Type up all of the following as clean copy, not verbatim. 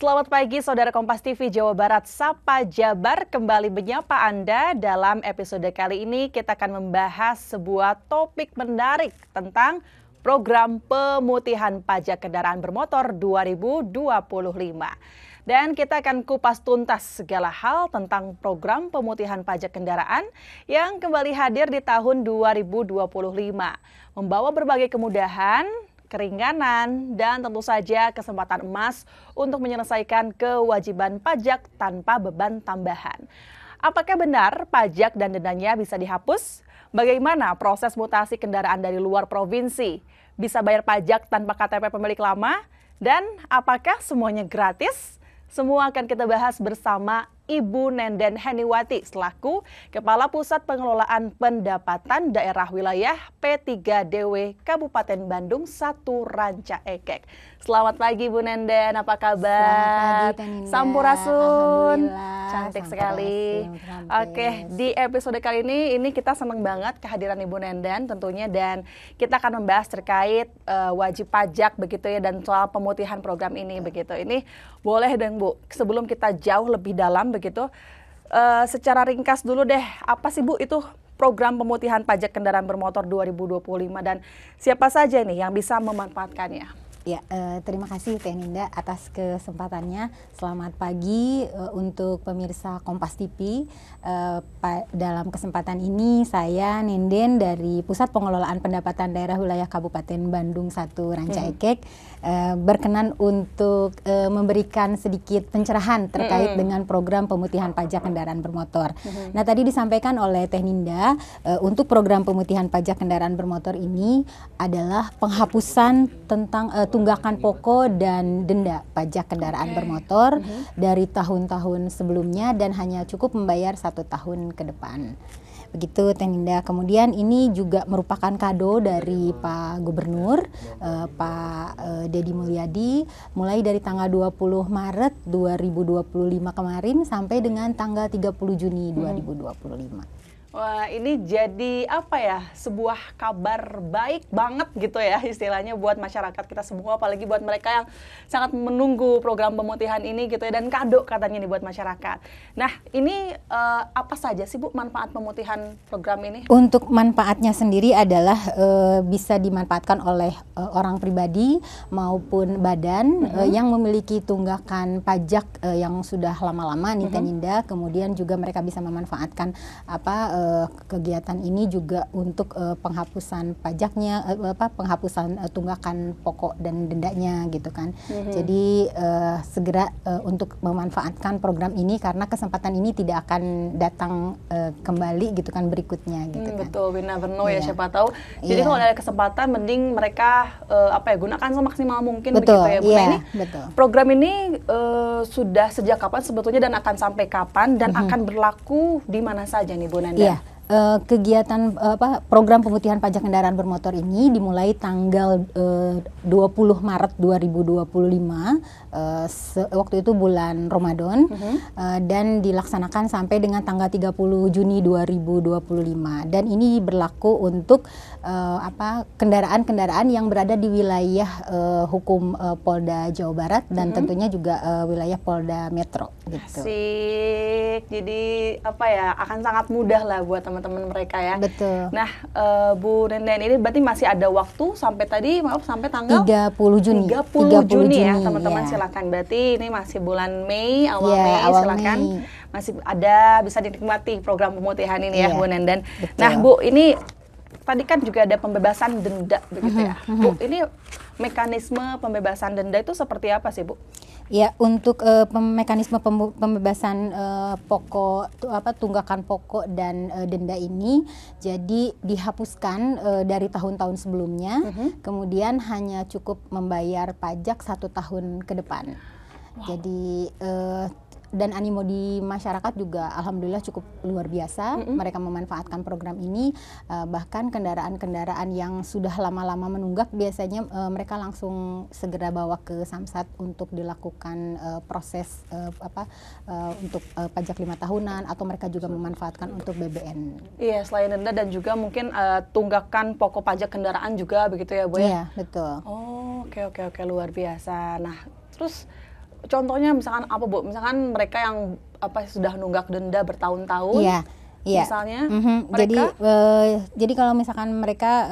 Selamat pagi saudara Kompas TV Jawa Barat, Sapa Jabar kembali menyapa Anda. Dalam episode kali ini kita akan membahas sebuah topik menarik tentang program pemutihan pajak kendaraan bermotor 2025. Dan kita akan kupas tuntas segala hal tentang program pemutihan pajak kendaraan yang kembali hadir di tahun 2025. Membawa berbagai kemudahan, keringanan, dan tentu saja kesempatan emas untuk menyelesaikan kewajiban pajak tanpa beban tambahan. Apakah benar pajak dan dendanya bisa dihapus? Bagaimana proses mutasi kendaraan dari luar provinsi? Bisa bayar pajak tanpa KTP pemilik lama? Dan apakah semuanya gratis? Semua akan kita bahas bersama Ibu Nenden Heniwati selaku Kepala Pusat Pengelolaan Pendapatan Daerah Wilayah P3DW Kabupaten Bandung 1 Ranca Ekek. Selamat pagi Bu Nenden, apa kabar? Selamat pagi Teninda. Sampurasun. Alhamdulillah. Cantik sekali. Oke, di episode kali ini kita senang banget kehadiran Ibu Nenden tentunya, dan kita akan membahas terkait wajib pajak begitu ya, dan soal pemutihan program ini begitu. Ini boleh dong Bu, sebelum kita jauh lebih dalam begitu, secara ringkas dulu deh, apa sih Bu itu program pemutihan pajak kendaraan bermotor 2025 dan siapa saja nih yang bisa memanfaatkannya? Ya, terima kasih Teh Ninda atas kesempatannya. Selamat pagi untuk pemirsa Kompas TV. Dalam kesempatan ini saya Nenden dari Pusat Pengelolaan Pendapatan Daerah Wilayah Kabupaten Bandung 1 Ranca Ekek berkenan untuk memberikan sedikit pencerahan terkait dengan program pemutihan pajak kendaraan bermotor. Nah, tadi disampaikan oleh Teh Ninda untuk program pemutihan pajak kendaraan bermotor ini adalah penghapusan tentang tunggakan pokok dan denda pajak kendaraan bermotor dari tahun-tahun sebelumnya dan hanya cukup membayar 1 tahun ke depan. Begitu Teh Ninda. Kemudian ini juga merupakan kado dari Pak Gubernur, Pak Deddy Mulyadi, mulai dari tanggal 20 Maret 2025 kemarin sampai dengan tanggal 30 Juni 2025. Wah, ini jadi apa ya, sebuah kabar baik banget gitu ya istilahnya buat masyarakat kita semua, apalagi buat mereka yang sangat menunggu program pemutihan ini gitu ya, dan kado katanya nih buat masyarakat. Nah, ini apa saja sih Bu manfaat pemutihan program ini? Untuk manfaatnya sendiri adalah bisa dimanfaatkan oleh orang pribadi maupun badan yang memiliki tunggakan pajak yang sudah lama-lama nih Teh Ninda. Kemudian juga mereka bisa memanfaatkan kegiatan ini juga untuk penghapusan pajaknya, penghapusan tunggakan pokok dan dendanya gitu kan. Jadi segera untuk memanfaatkan program ini karena kesempatan ini tidak akan datang kembali gitu kan berikutnya gitu kan. Betul, we never know ya, siapa tahu. Jadi kalau ada kesempatan mending mereka gunakan semaksimal mungkin. Betul, begitu ya Bu. Nah, ini betul. Program ini sudah sejak kapan sebetulnya dan akan sampai kapan dan akan berlaku di mana saja nih Bu Nenden? Kegiatan program pemutihan pajak kendaraan bermotor ini dimulai tanggal 20 Maret 2025, waktu itu bulan Ramadan, dan dilaksanakan sampai dengan tanggal 30 Juni 2025. Dan ini berlaku untuk kendaraan-kendaraan yang berada di wilayah hukum Polda Jawa Barat dan tentunya juga wilayah Polda Metro gitu. Asik. Jadi akan sangat mudah lah buat teman-teman mereka ya. Betul. Nah, Bu Nenden, ini berarti masih ada waktu sampai tanggal 30 Juni. 30 Juni ya, teman-teman silakan. Berarti ini masih bulan Mei, awal Mei, silakan. Masih ada, bisa dinikmati program pemutihan ini ya, Bu Nenden. Betul. Nah, Bu, ini tadi kan juga ada pembebasan denda begitu ya. Bu, ini mekanisme pembebasan denda itu seperti apa sih, Bu? Ya, untuk mekanisme pembebasan pokok tunggakan pokok dan denda ini jadi dihapuskan dari tahun-tahun sebelumnya. Kemudian hanya cukup membayar pajak 1 tahun ke depan. Wow. Jadi dan animo di masyarakat juga alhamdulillah cukup luar biasa. Mereka memanfaatkan program ini, bahkan kendaraan-kendaraan yang sudah lama-lama menunggak biasanya mereka langsung segera bawa ke Samsat untuk dilakukan proses untuk pajak 5 tahunan, atau mereka juga memanfaatkan untuk BBN. Iya, selain denda dan juga mungkin tunggakan pokok pajak kendaraan juga begitu ya Bu ya? Iya, betul. Oh, oke, luar biasa. Nah, terus contohnya misalkan apa Bu? Misalkan mereka yang sudah nunggak denda bertahun-tahun. Iya. Iya. Misalnya, jadi kalau misalkan mereka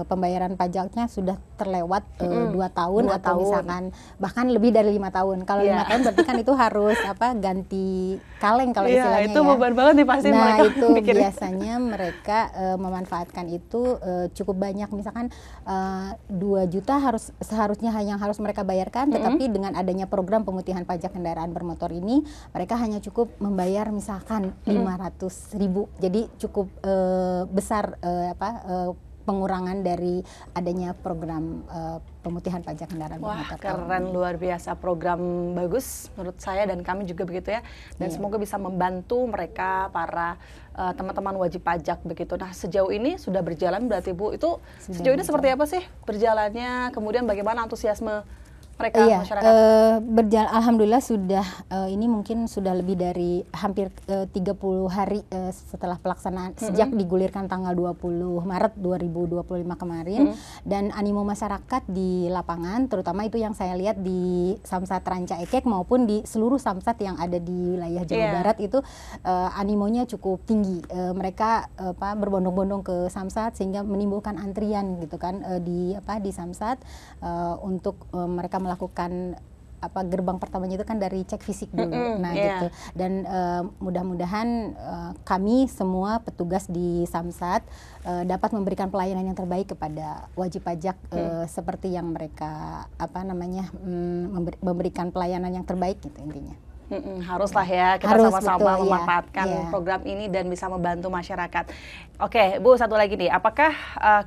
pembayaran pajaknya sudah terlewat 2 tahun atau misalkan bahkan lebih dari 5 tahun. Kalau 5 tahun berarti kan itu harus ganti kaleng kalau istilahnya. Itu beban banget nih pasti mereka. Nah itu biasanya mereka memanfaatkan itu cukup banyak. Misalkan 2 juta seharusnya yang harus mereka bayarkan, tetapi dengan adanya program pemutihan pajak kendaraan bermotor ini, mereka hanya cukup membayar misalkan 500.000. Jadi cukup besar pengurangan dari adanya program pemutihan pajak kendaraan bermotor. Keren, luar biasa, program bagus menurut saya dan kami juga begitu ya. Dan semoga bisa membantu mereka para teman-teman wajib pajak begitu. Nah, sejauh ini sudah berjalan berarti Bu, itu sejauh ini seperti apa sih berjalannya? Kemudian bagaimana antusiasme mereka, masyarakat? Alhamdulillah sudah ini mungkin sudah lebih dari hampir 30 hari setelah pelaksanaan sejak digulirkan tanggal 20 Maret 2025 kemarin, dan animo masyarakat di lapangan terutama itu yang saya lihat di Samsat Ranca Ekek maupun di seluruh samsat yang ada di wilayah Jawa Barat itu animonya cukup tinggi. Mereka berbondong-bondong ke samsat sehingga menimbulkan antrian gitu kan di samsat untuk mereka melakukan gerbang pertamanya itu kan dari cek fisik dulu. Gitu. Dan mudah-mudahan kami semua petugas di Samsat dapat memberikan pelayanan yang terbaik kepada wajib pajak seperti yang mereka memberikan pelayanan yang terbaik gitu intinya. Haruslah ya kita sama-sama memanfaatkan program ini dan bisa membantu masyarakat. Oke, Bu, satu lagi nih, apakah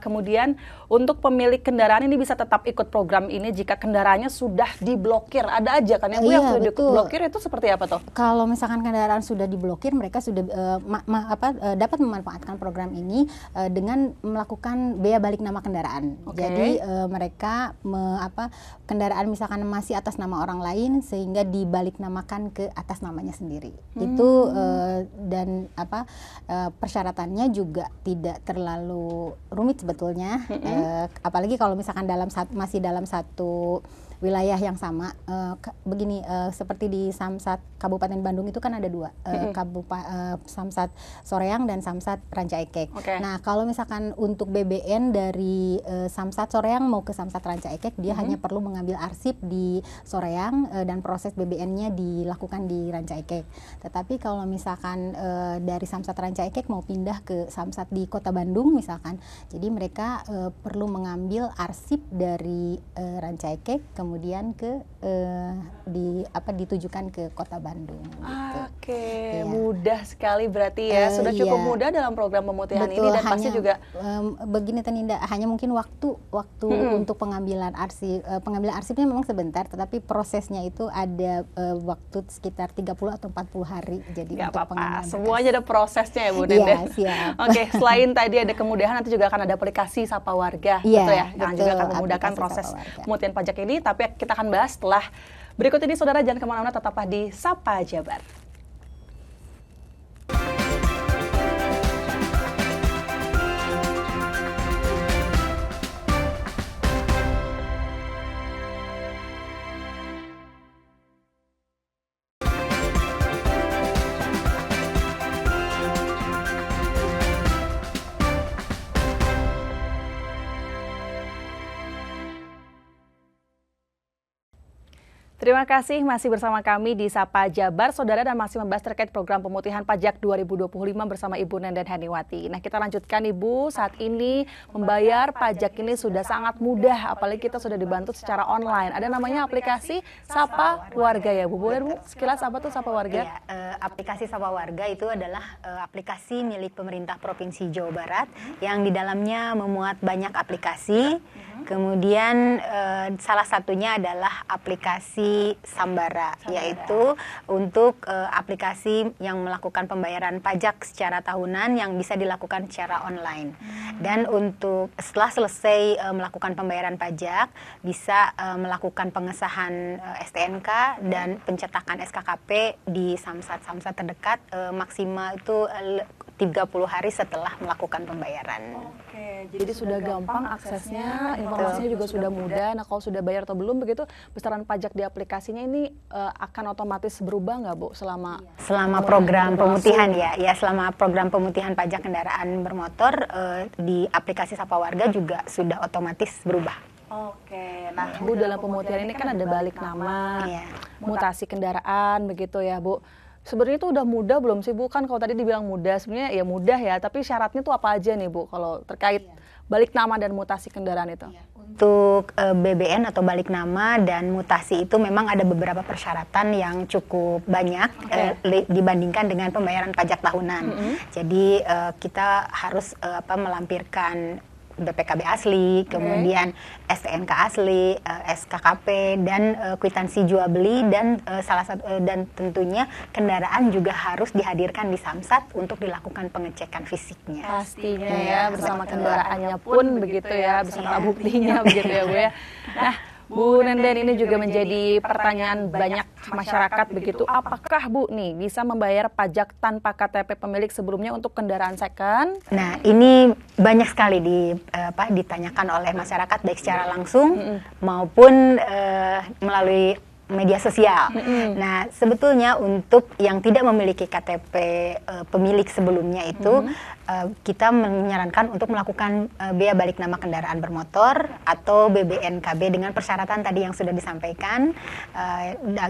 kemudian untuk pemilik kendaraan ini bisa tetap ikut program ini jika kendaraannya sudah diblokir? Ada aja kan yang Bu yang sudah diblokir, itu seperti apa tuh? Kalau misalkan kendaraan sudah diblokir, mereka sudah dapat memanfaatkan program ini dengan melakukan bea balik nama kendaraan. Jadi mereka kendaraan misalkan masih atas nama orang lain sehingga dibalik namakan ke atas namanya sendiri. Itu dan persyaratannya juga tidak terlalu rumit sebetulnya. Apalagi kalau misalkan masih dalam satu wilayah yang sama. Seperti di Samsat Kabupaten Bandung itu kan ada 2, Samsat Soreang dan Samsat Ranca Ekek. Nah, kalau misalkan untuk BBN dari Samsat Soreang mau ke Samsat Ranca Ekek, dia hanya perlu mengambil arsip di Soreang dan proses BBN-nya dilakukan di Ranca Ekek. Tetapi kalau misalkan dari Samsat Ranca Ekek mau pindah ke Samsat di Kota Bandung misalkan, jadi mereka perlu mengambil arsip dari Ranca Ekek, kemudian ditujukan ke Kota Bandung. Gitu. Mudah sekali berarti ya. Sudah cukup mudah dalam program pemutihan ini dan pasti juga begini Teninda, hanya mungkin waktu untuk pengambilan arsip. Pengambilan arsipnya memang sebentar, tetapi prosesnya itu ada waktu sekitar 30 atau 40 hari. Jadi nggak untuk apa-apa, semuanya ada prosesnya ya Bu Nende. Iya, siap. Oke, selain tadi ada kemudahan, nanti juga akan ada aplikasi Sapa Warga, yang juga akan memudahkan proses pemutihan pajak ini. Tapi kita akan bahas setelah berikut ini. Saudara jangan kemana-mana, tetaplah di Sapa Jabar. Terima kasih masih bersama kami di Sapa Jabar, Saudara, dan masih membahas terkait program pemutihan pajak 2025 bersama Ibu Nenden Haniwati. Nah, kita lanjutkan Ibu, saat ini membayar pajak ini sudah sangat mudah, apalagi kita sudah dibantu secara online. Ada namanya aplikasi Sapa Warga ya Bu. Boleh Bu, sekilas apa tuh Sapa Warga? Aplikasi Sapa Warga itu adalah aplikasi milik pemerintah Provinsi Jawa Barat yang di dalamnya memuat banyak aplikasi. Kemudian salah satunya adalah aplikasi Sambara, yaitu untuk aplikasi yang melakukan pembayaran pajak secara tahunan yang bisa dilakukan secara online. Dan untuk setelah selesai melakukan pembayaran pajak, bisa melakukan pengesahan STNK dan pencetakan SKKP di samsat-samsat terdekat, maksimal itu 30 hari setelah melakukan pembayaran. Oke, jadi sudah gampang aksesnya, informasinya juga sudah mudah. Nah, kalau sudah bayar atau belum begitu, besaran pajak di aplikasinya ini akan otomatis berubah nggak, Bu, selama program pemutihan ya, selama program pemutihan pajak kendaraan bermotor di aplikasi Sapa Warga juga sudah otomatis berubah. Oke, nah Bu, dalam pemutihan ini kan ada balik nama, mutasi kendaraan begitu ya, Bu. Sebenarnya itu udah mudah belum sih, Bu? Kan kalau tadi dibilang mudah, sebenarnya ya mudah ya, tapi syaratnya tuh apa aja nih, Bu, kalau terkait balik nama dan mutasi kendaraan itu? Untuk BBN atau balik nama dan mutasi itu memang ada beberapa persyaratan yang cukup banyak dibandingkan dengan pembayaran pajak tahunan. Jadi kita harus melampirkan BPKB asli, kemudian STNK asli, SKKP dan kwitansi jual beli dan dan tentunya kendaraan juga harus dihadirkan di Samsat untuk dilakukan pengecekan fisiknya. Pastinya ya, bersama kendaraannya pun begitu ya, beserta buktinya begitu ya, Bu ya. Nah, Bu Nenden, ini juga menjadi pertanyaan banyak masyarakat begitu. Apakah Bu nih bisa membayar pajak tanpa KTP pemilik sebelumnya untuk kendaraan second? Nah, ini banyak sekali ditanyakan oleh masyarakat baik secara langsung maupun melalui media sosial. Nah, sebetulnya untuk yang tidak memiliki KTP pemilik sebelumnya itu kita menyarankan untuk melakukan bea balik nama kendaraan bermotor atau BBNKB dengan persyaratan tadi yang sudah disampaikan.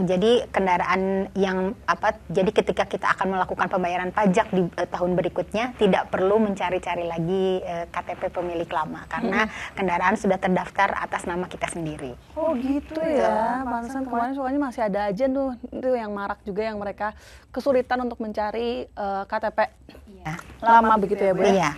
Jadi kendaraan yang jadi ketika kita akan melakukan pembayaran pajak di tahun berikutnya tidak perlu mencari-cari lagi KTP pemilik lama karena kendaraan sudah terdaftar atas nama kita sendiri. Oh gitu ya, pantesan kemarin soalnya masih ada aja tuh itu yang marak juga yang mereka kesulitan untuk mencari KTP lama begitu ya, Bu? Iya.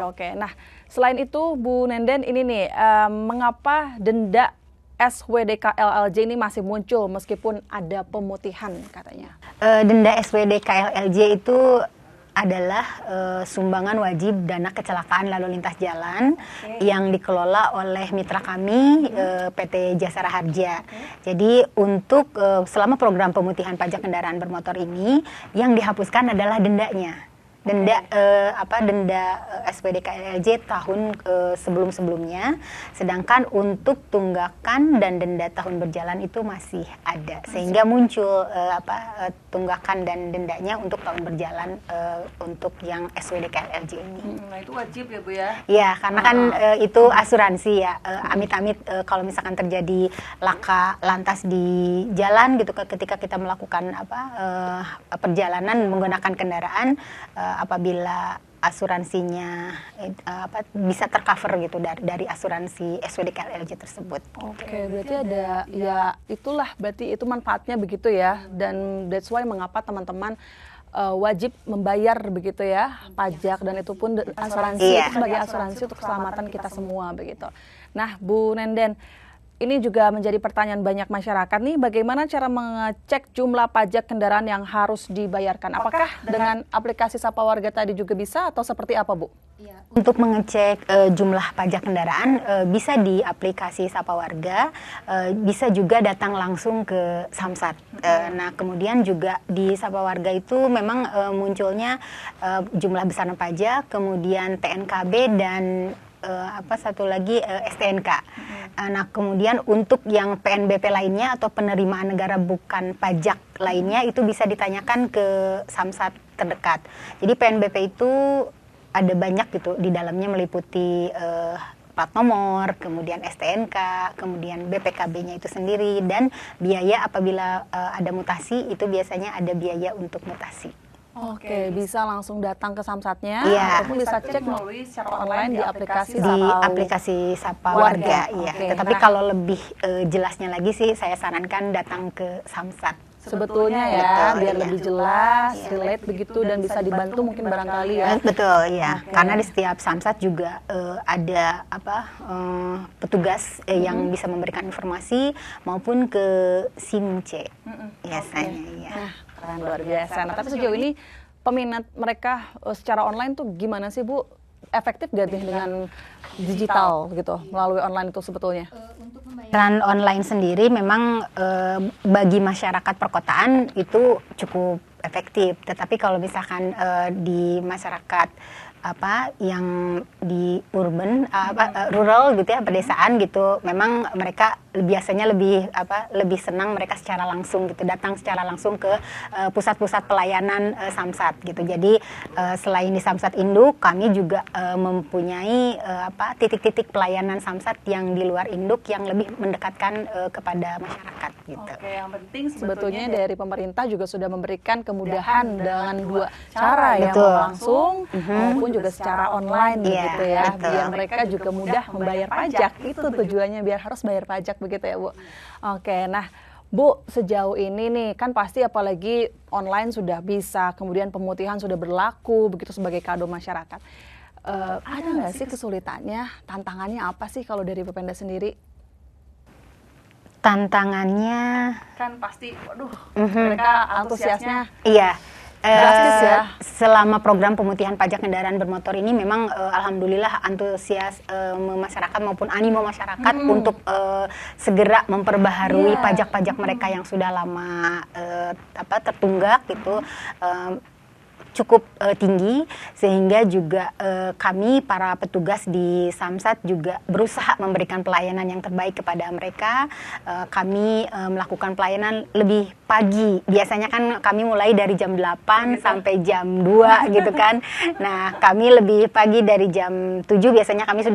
Oke. Nah, selain itu Bu Nenden, ini nih mengapa denda SWDK LLJ ini masih muncul meskipun ada pemutihan katanya? Denda SWDK LLJ itu adalah sumbangan wajib dana kecelakaan lalu lintas jalan yang dikelola oleh mitra kami PT Jasara Harja. Jadi untuk selama program pemutihan pajak kendaraan bermotor ini yang dihapuskan adalah dendanya. Denda SWDK LLJ tahun sebelum-sebelumnya, sedangkan untuk tunggakan dan denda tahun berjalan itu masih ada, sehingga muncul tunggakan dan dendanya untuk tahun berjalan untuk yang SWDK LLJ ini. Nah itu wajib ya, Bu ya? Iya, karena kan itu asuransi ya, amit-amit kalau misalkan terjadi laka lantas di jalan gitu, ketika kita melakukan perjalanan menggunakan kendaraan, apabila asuransinya bisa tercover gitu dari asuransi SWDK LLJ tersebut. Oke, berarti ada ya itulah berarti itu manfaatnya begitu ya, dan that's why mengapa teman-teman wajib membayar begitu ya pajak, dan itu pun asuransi itu sebagai asuransi untuk keselamatan kita semua begitu. Nah, Bu Nenden, ini juga menjadi pertanyaan banyak masyarakat nih, bagaimana cara mengecek jumlah pajak kendaraan yang harus dibayarkan? Apakah dengan aplikasi Sapa Warga tadi juga bisa atau seperti apa, Bu? Untuk mengecek jumlah pajak kendaraan bisa di aplikasi Sapa Warga, bisa juga datang langsung ke Samsat. Nah, kemudian juga di Sapa Warga itu memang munculnya jumlah besaran pajak, kemudian TNKB dan satu lagi STNK. Nah, kemudian untuk yang PNBP lainnya atau penerimaan negara bukan pajak lainnya itu bisa ditanyakan ke Samsat terdekat. Jadi PNBP itu ada banyak gitu di dalamnya, meliputi plat nomor, kemudian STNK, kemudian BPKB-nya itu sendiri, dan biaya apabila ada mutasi itu biasanya ada biaya untuk mutasi. Oke, bisa langsung datang ke Samsatnya, ataupun bisa cek melalui secara online di aplikasi Sapa Warga. Iya. Tetapi kalau lebih jelasnya lagi sih, saya sarankan datang ke Samsat. Sebetulnya ya, biar lebih jelas, relate begitu, dan bisa dibantu mungkin barangkali ya. Betul ya, karena di setiap Samsat juga ada petugas yang bisa memberikan informasi maupun ke SIM-C biasanya ya. Keren, luar biasa. Nah, tapi sejauh ini peminat mereka secara online tuh gimana sih, Bu? Efektif gak nih dengan digital gitu, melalui online itu sebetulnya? Untuk pembayaran online sendiri memang bagi masyarakat perkotaan itu cukup efektif. Tetapi kalau misalkan di masyarakat yang di urban rural gitu ya, pedesaan gitu, memang mereka biasanya lebih senang mereka secara langsung gitu, datang secara langsung ke pusat-pusat pelayanan Samsat gitu. Jadi selain di Samsat Induk, kami juga mempunyai titik-titik pelayanan Samsat yang di luar Induk yang lebih mendekatkan kepada masyarakat gitu. Oke, yang penting sebetulnya dari pemerintah juga sudah memberikan kemudahan dengan dua cara ya, Betul. langsung maupun juga secara online gitu ya, betul. biar mereka juga mudah membayar pajak. Itu tujuannya, biar harus bayar pajak begitu ya, Bu. Oke, nah Bu, sejauh ini nih kan pasti apalagi online sudah bisa, kemudian pemutihan sudah berlaku begitu sebagai kado masyarakat. Ada nggak sih kesulitannya, tantangannya apa sih kalau dari Bapenda sendiri? Tantangannya Kan pasti, waduh, mereka antusiasnya. iya. Drastis ya. Selama program pemutihan pajak kendaraan bermotor ini memang alhamdulillah antusias masyarakat maupun animo masyarakat untuk segera memperbaharui pajak-pajak mereka yang sudah lama tertunggak gitu. Cukup tinggi, sehingga juga kami para petugas di Samsat juga berusaha memberikan pelayanan yang terbaik kepada mereka. Kami melakukan pelayanan lebih pagi, biasanya kan kami mulai dari jam 8 sampai jam 2 gitu kan. Nah, kami lebih pagi dari jam 7 biasanya kami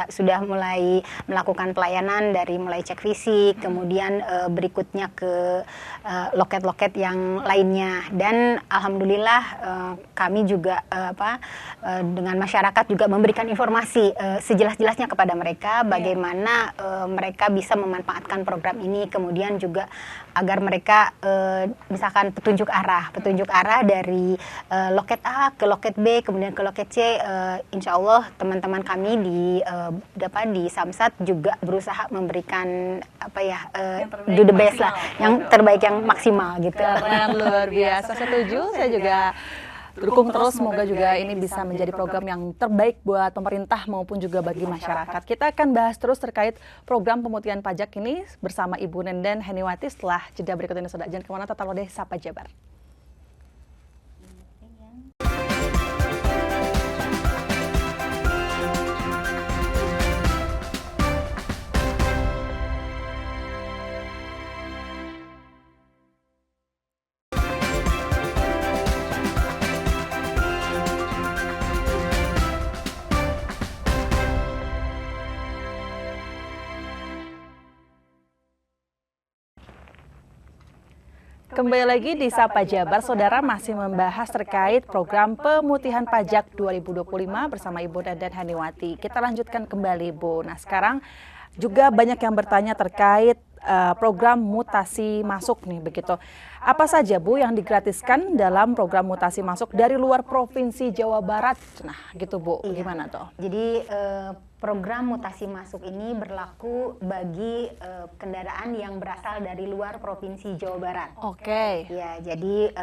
sudah mulai melakukan pelayanan, dari mulai cek fisik, kemudian berikutnya ke loket-loket yang lainnya. Dan alhamdulillah kami juga dengan masyarakat juga memberikan informasi sejelas-jelasnya kepada mereka bagaimana mereka bisa memanfaatkan program ini, kemudian juga agar mereka misalkan petunjuk arah dari loket A ke loket B kemudian ke loket C. Insya Allah teman-teman kami di Samsat juga berusaha memberikan do the best lah, yang terbaik, yang maksimal gitu. Keren, luar biasa, setuju. Saya juga dukung terus, semoga juga ini bisa menjadi program yang terbaik buat pemerintah maupun juga bagi masyarakat. Kita akan bahas terus terkait program pemutihan pajak ini bersama Ibu Nenden Heniwati setelah jeda berikut ini. Saudara, jangan kemana, tetaplah di Sapa Jabar. Kembali lagi di Sapa Jabar, Saudara masih membahas terkait program pemutihan pajak 2025 bersama Ibu Nenden Heniwati. Kita lanjutkan kembali, Bu. Nah, sekarang juga banyak yang bertanya terkait program mutasi masuk nih, begitu. Apa saja, Bu, yang digratiskan dalam program mutasi masuk dari luar Provinsi Jawa Barat? Nah, gitu, Bu. Gimana tuh? Jadi program mutasi masuk ini berlaku bagi kendaraan yang berasal dari luar Provinsi Jawa Barat. Oke. Ya, jadi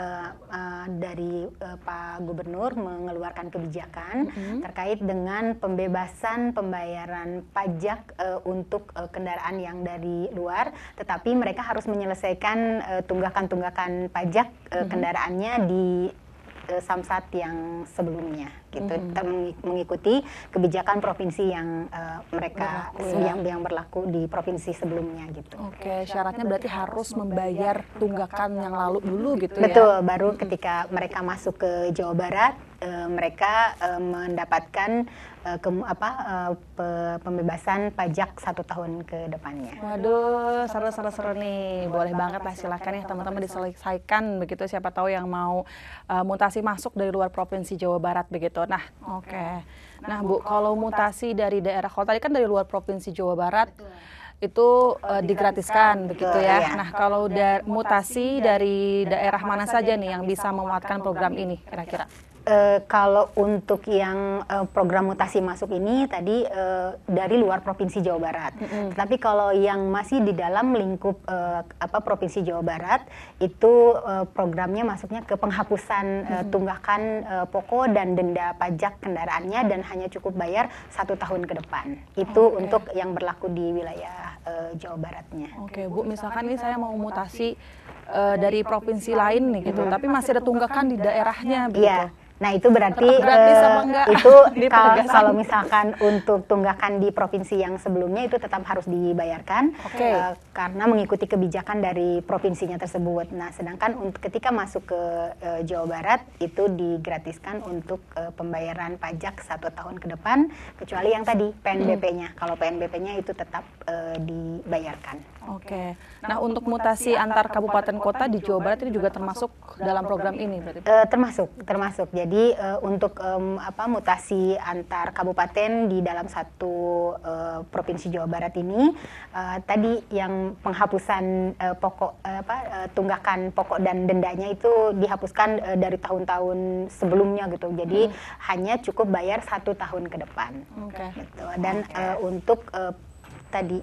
dari Pak Gubernur mengeluarkan kebijakan terkait dengan pembebasan pembayaran pajak untuk kendaraan yang dari luar, tetapi mereka harus menyelesaikan tunggakan-tunggakan pajak kendaraannya di Samsat yang sebelumnya gitu, mengikuti kebijakan provinsi yang mereka yang berlaku di provinsi sebelumnya gitu. Oke, syaratnya berarti harus membayar tunggakan yang lalu dulu gitu ya. Betul, baru ketika mereka masuk ke Jawa Barat mereka mendapatkan pembebasan pajak 1 tahun ke depannya. Waduh, seru nih. Boleh banget lah, silakan ya teman-teman diselesaikan begitu, siapa tahu yang mau mutasi masuk dari luar Provinsi Jawa Barat begitu. Nah, oke. Nah, Bu, kalau mutasi dari daerah, kalau tadi kan dari luar Provinsi Jawa Barat itu digratiskan begitu ya. Iya. Nah, kalau mutasi dari daerah mana saja nih yang bisa memuatkan program ini kira-kira? Kalau untuk yang program mutasi masuk ini tadi dari luar Provinsi Jawa Barat. Tetapi kalau yang masih di dalam lingkup Provinsi Jawa Barat itu programnya masuknya ke penghapusan tunggakan pokok dan denda pajak kendaraannya dan hanya cukup bayar 1 tahun ke depan. Itu untuk yang berlaku di wilayah Jawa Baratnya. Oke, Bu, misalkan ini saya mau mutasi dari provinsi lain nih gitu, tapi masih ada tunggakan di daerahnya begitu. Iya. Nah itu berarti gratis apa enggak? itu Di penegasan. kalau misalkan untuk tunggakan di provinsi yang sebelumnya itu tetap harus dibayarkan karena mengikuti kebijakan dari provinsinya tersebut. Nah sedangkan ketika masuk ke Jawa Barat itu digratiskan untuk pembayaran pajak 1 tahun ke depan, kecuali yang tadi PNBP-nya. Kalau PNBP-nya itu tetap dibayarkan. Oke. Nah untuk mutasi antar kabupaten kota di Jawa Barat ini juga termasuk dalam program ini berarti? Termasuk. Jadi untuk mutasi antar kabupaten di dalam satu provinsi Jawa Barat ini tadi yang penghapusan tunggakan pokok dan dendanya itu dihapuskan dari tahun-tahun sebelumnya gitu. Jadi hanya cukup bayar 1 tahun ke depan. Gitu. Dan untuk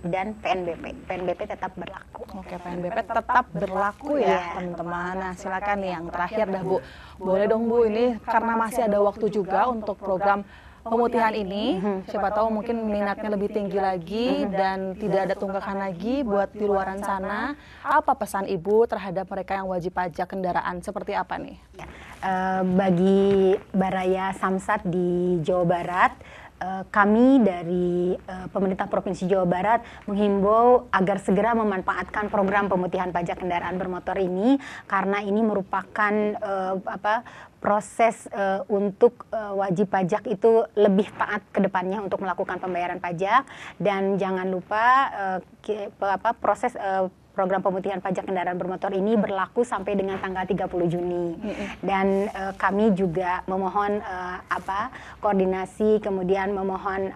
dan PNBP tetap berlaku. Oke, PNBP tetap berlaku ya teman-teman. Nah silakan nih yang terakhir dah Bu. Boleh dong Bu, ini karena masih ada waktu juga untuk program pemutihan ini, siapa tahu mungkin minatnya lebih tinggi lagi dan tidak ada tunggakan lagi buat di luaran sana. Apa pesan Ibu terhadap mereka yang wajib pajak kendaraan, seperti apa nih? Bagi Baraya Samsat di Jawa Barat, kami dari pemerintah Provinsi Jawa Barat menghimbau agar segera memanfaatkan program pemutihan pajak kendaraan bermotor ini karena ini merupakan proses untuk wajib pajak itu lebih taat ke depannya untuk melakukan pembayaran pajak, dan jangan lupa proses program pemutihan pajak kendaraan bermotor ini berlaku sampai dengan tanggal 30 Juni. Dan kami juga memohon koordinasi, kemudian memohon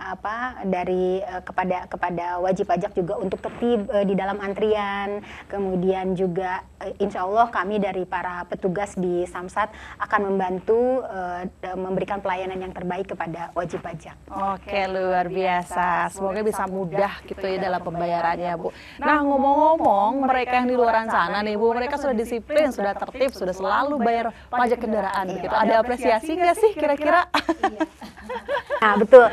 dari kepada wajib pajak juga untuk tertib di dalam antrian. Kemudian juga insya Allah kami dari para petugas di Samsat akan membantu memberikan pelayanan yang terbaik kepada wajib pajak. Oke, luar biasa. Semoga bisa mudah gitu ya dalam pembayarannya, Bu. Nah, ngomong-ngomong, mereka yang di luar sana nih Bu, mereka sudah disiplin, sudah tertib, sudah selalu bayar pajak kendaraan begitu. Ada apresiasi nggak sih kira-kira? Nah betul,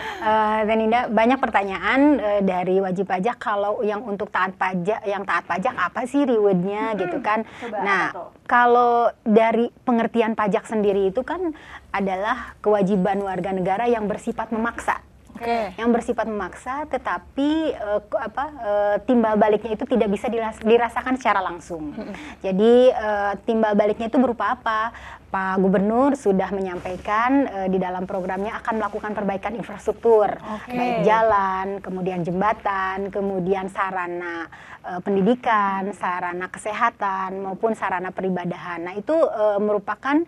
Teninda, banyak pertanyaan dari wajib pajak kalau yang untuk taat pajak apa sih rewardnya gitu kan. Nah kalau dari pengertian pajak sendiri itu kan adalah kewajiban warga negara yang bersifat memaksa. Yang bersifat memaksa, tetapi timbal baliknya itu tidak bisa dirasakan secara langsung. Jadi timbal baliknya itu berupa apa? Pak Gubernur sudah menyampaikan di dalam programnya akan melakukan perbaikan infrastruktur, baik jalan, kemudian jembatan, kemudian sarana pendidikan, sarana kesehatan maupun sarana peribadahan. Nah itu merupakan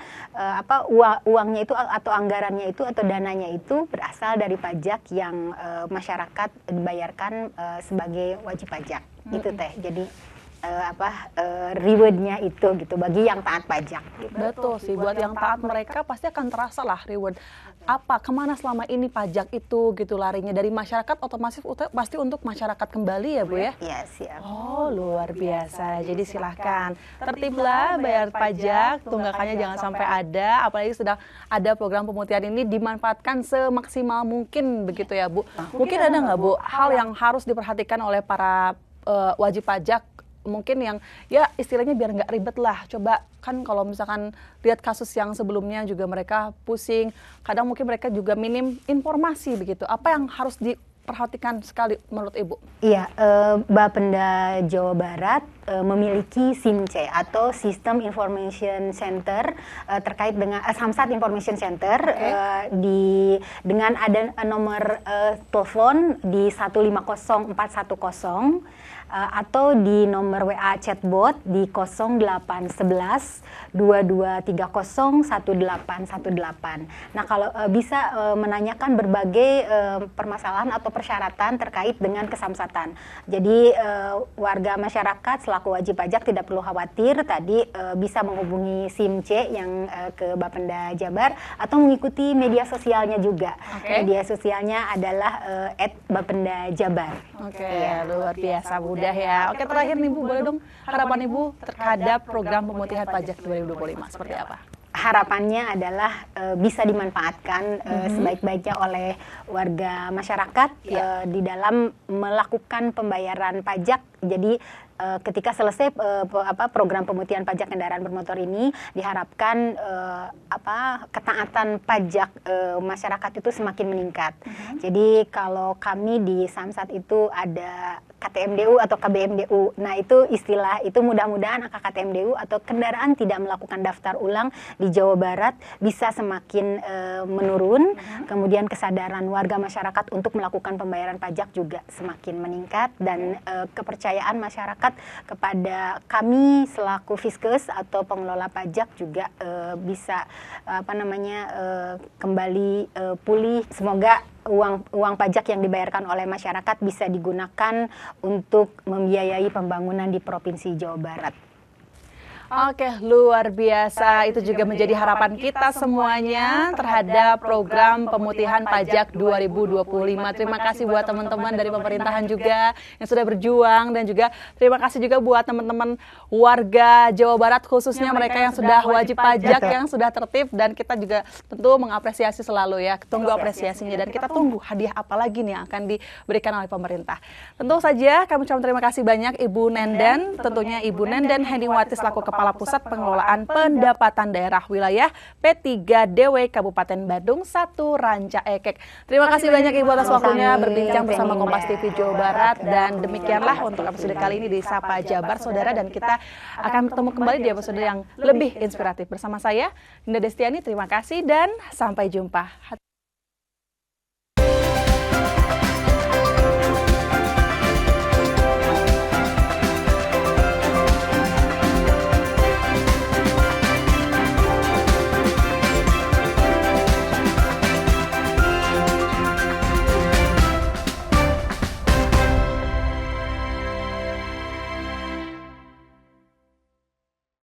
uangnya itu atau anggarannya itu atau dananya itu berasal dari pajak yang masyarakat dibayarkan sebagai wajib pajak. Itu teh. Jadi rewardnya itu gitu bagi yang taat pajak. Gitu. Betul sih, buat yang taat mereka pasti akan terasa lah reward. Kemana selama ini pajak itu gitu larinya dari masyarakat otomatis pasti untuk masyarakat kembali ya Bu ya? Iya siap. Oh luar biasa, jadi silahkan tertiblah bayar pajak, tunggakannya jangan sampai ada, apalagi sudah ada program pemutihan ini dimanfaatkan semaksimal mungkin begitu ya Bu. Mungkin ada nggak Bu hal yang harus diperhatikan oleh para wajib pajak, mungkin yang ya istilahnya biar nggak ribet lah. Coba kan kalau misalkan lihat kasus yang sebelumnya juga mereka pusing, kadang mungkin mereka juga minim informasi begitu. Apa yang harus diperhatikan sekali menurut Ibu? Iya, Bapenda Jawa Barat memiliki SIMC atau System Information Center terkait dengan Samsat Information Center dengan ada nomor telepon di 150410 atau di nomor WA chatbot di 0811 2230 1818. Nah, kalau bisa menanyakan berbagai permasalahan atau persyaratan terkait dengan kesamsatan. Jadi warga masyarakat selaku wajib pajak tidak perlu khawatir, tadi bisa menghubungi SIMC yang ke Bapenda Jabar atau mengikuti media sosialnya juga. Media sosialnya adalah @Bapenda-Jabar. Luar biasa mudah ya. Oke, terakhir nih Bu, boleh dong harapan Ibu terhadap program pemutihan pajak 2025 seperti apa? harapannya adalah bisa dimanfaatkan sebaik-baiknya oleh warga masyarakat di dalam melakukan pembayaran pajak. Jadi ketika selesai program pemutihan pajak kendaraan bermotor ini, diharapkan ketaatan pajak masyarakat itu semakin meningkat. Jadi kalau kami di Samsat itu ada KTMDU atau KBMDU. Nah, itu istilah itu mudah-mudahan angka KTMDU atau kendaraan tidak melakukan daftar ulang di Jawa Barat bisa semakin menurun. Kemudian kesadaran warga masyarakat untuk melakukan pembayaran pajak juga semakin meningkat, dan kepercayaan masyarakat kepada kami selaku Fiskes atau pengelola pajak juga bisa kembali pulih. Semoga uang pajak yang dibayarkan oleh masyarakat bisa digunakan untuk membiayai pembangunan di Provinsi Jawa Barat. Oke, luar biasa. Itu juga menjadi harapan kita semuanya terhadap program pemutihan pajak 2025. Terima kasih buat teman-teman dari pemerintahan juga yang sudah berjuang, dan juga terima kasih juga buat teman-teman warga Jawa Barat, khususnya mereka yang sudah wajib pajak, yang sudah tertib, dan kita juga tentu mengapresiasi selalu ya. Tunggu apresiasinya, dan kita tunggu hadiah apa lagi nih yang akan diberikan oleh pemerintah. Tentu saja kami ucapkan terima kasih banyak Ibu Nenden, tentunya Ibu Nenden Hendiwati selaku Kepala Pusat Pengelolaan Pendapatan Daerah Wilayah P3DW Kabupaten Badung 1 Ranca Ekek. Terima kasih banyak Ibu atas waktunya berbincang bersama Kompas TV Jawa Barat, dan demikianlah untuk episode kali ini di Sapa Jabar Saudara, dan kita akan bertemu kembali di episode yang lebih inspiratif bersama saya Dinda Destiani. Terima kasih dan sampai jumpa.